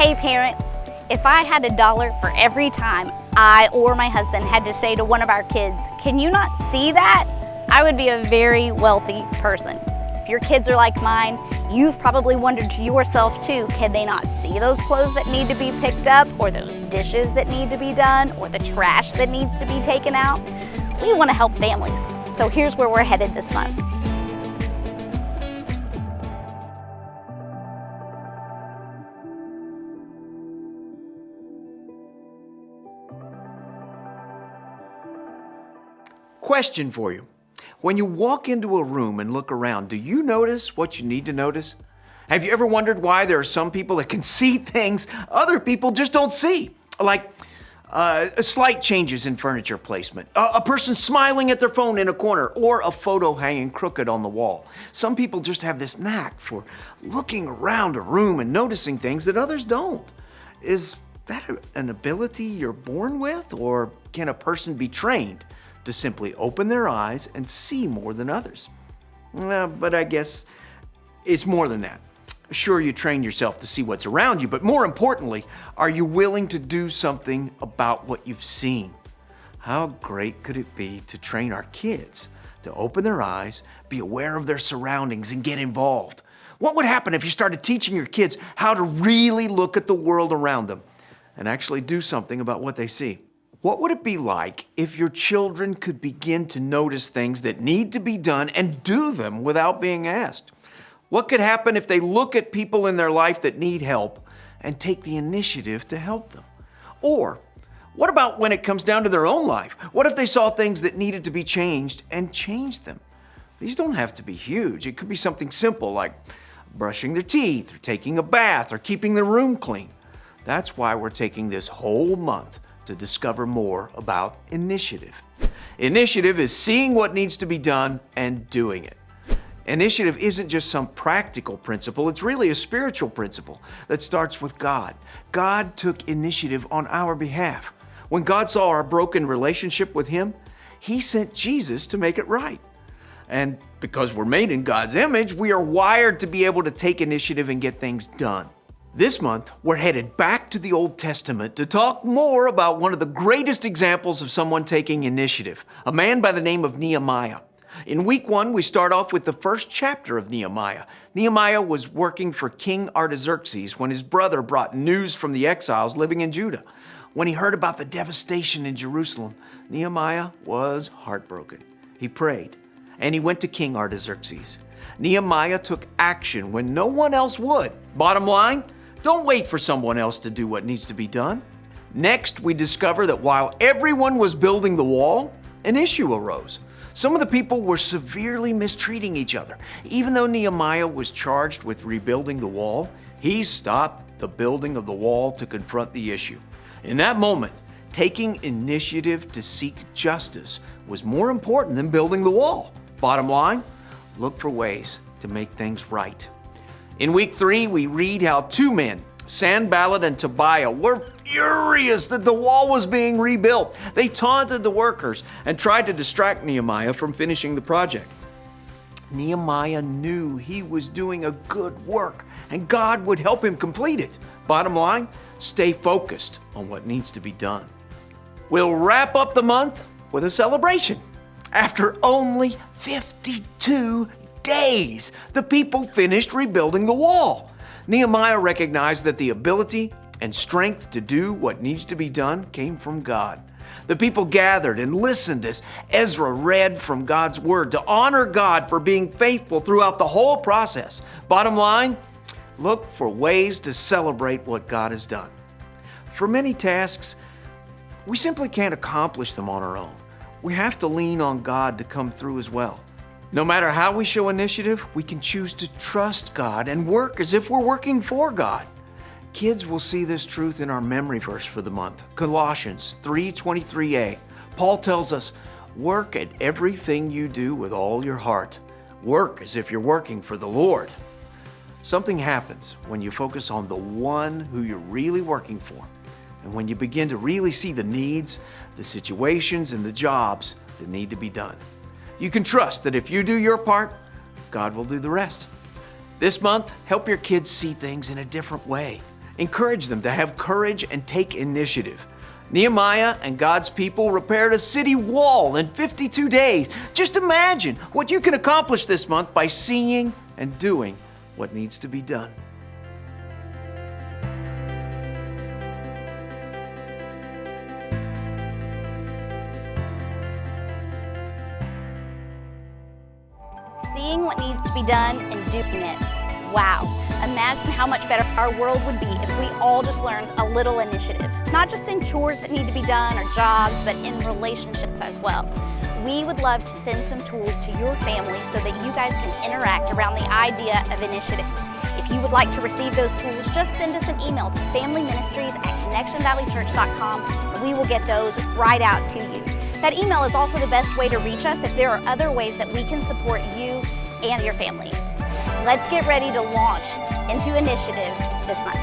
Hey parents, if I had $1 for every time I or my husband had to say to one of our kids, "Can you not see that?" I would be a very wealthy person. If your kids are like mine, you've probably wondered to yourself too, can they not see those clothes that need to be picked up, or those dishes that need to be done, or the trash that needs to be taken out? We want to help families, so here's where we're headed this month. Question for you. When you walk into a room and look around, do you notice what you need to notice? Have you ever wondered why there are some people that can see things other people just don't see? Like slight changes in furniture placement, a person smiling at their phone in a corner, or a photo hanging crooked on the wall. Some people just have this knack for looking around a room and noticing things that others don't. Is that an ability you're born with, or can a person be trained to simply open their eyes and see more than others? But I guess it's more than that. Sure, you train yourself to see what's around you, but more importantly, are you willing to do something about what you've seen? How great could it be to train our kids to open their eyes, be aware of their surroundings, and get involved? What would happen if you started teaching your kids how to really look at the world around them and actually do something about what they see? What would it be like if your children could begin to notice things that need to be done and do them without being asked? What could happen if they look at people in their life that need help and take the initiative to help them? Or what about when it comes down to their own life? What if they saw things that needed to be changed and changed them? These don't have to be huge. It could be something simple like brushing their teeth, or taking a bath, or keeping their room clean. That's why we're taking this whole month to discover more about initiative. Initiative is seeing what needs to be done and doing it. Initiative isn't just some practical principle, it's really a spiritual principle that starts with God. God took initiative on our behalf. When God saw our broken relationship with Him, He sent Jesus to make it right. And because we're made in God's image, we are wired to be able to take initiative and get things done. This month, we're headed back to the Old Testament to talk more about one of the greatest examples of someone taking initiative, a man by the name of Nehemiah. In week 1, we start off with the first chapter of Nehemiah. Nehemiah was working for King Artaxerxes when his brother brought news from the exiles living in Judah. When he heard about the devastation in Jerusalem, Nehemiah was heartbroken. He prayed, and he went to King Artaxerxes. Nehemiah took action when no one else would. Bottom line, don't wait for someone else to do what needs to be done. Next, we discover that while everyone was building the wall, an issue arose. Some of the people were severely mistreating each other. Even though Nehemiah was charged with rebuilding the wall, he stopped the building of the wall to confront the issue. In that moment, taking initiative to seek justice was more important than building the wall. Bottom line, look for ways to make things right. In week 3, we read how 2 men, Sanballat and Tobiah, were furious that the wall was being rebuilt. They taunted the workers and tried to distract Nehemiah from finishing the project. Nehemiah knew he was doing a good work and God would help him complete it. Bottom line, stay focused on what needs to be done. We'll wrap up the month with a celebration. After only 52 days, the people finished rebuilding the wall. Nehemiah recognized that the ability and strength to do what needs to be done came from God. The people gathered and listened as Ezra read from God's word to honor God for being faithful throughout the whole process. Bottom line, look for ways to celebrate what God has done. For many tasks, we simply can't accomplish them on our own. We have to lean on God to come through as well. No matter how we show initiative, we can choose to trust God and work as if we're working for God. Kids will see this truth in our memory verse for the month, Colossians 3:23a. Paul tells us, "Work at everything you do with all your heart. Work as if you're working for the Lord." Something happens when you focus on the one who you're really working for, and when you begin to really see the needs, the situations, and the jobs that need to be done. You can trust that if you do your part, God will do the rest. This month, help your kids see things in a different way. Encourage them to have courage and take initiative. Nehemiah and God's people repaired a city wall in 52 days. Just imagine what you can accomplish this month by seeing and doing what needs to be done. Seeing what needs to be done and doing it. Wow. Imagine how much better our world would be if we all just learned a little initiative. Not just in chores that need to be done or jobs, but in relationships as well. We would love to send some tools to your family so that you guys can interact around the idea of initiative. If you would like to receive those tools, just send us an email to familyministries@connectionvalleychurch.com and we will get those right out to you. That email is also the best way to reach us if there are other ways that we can support you and your family. Let's get ready to launch into initiative this month.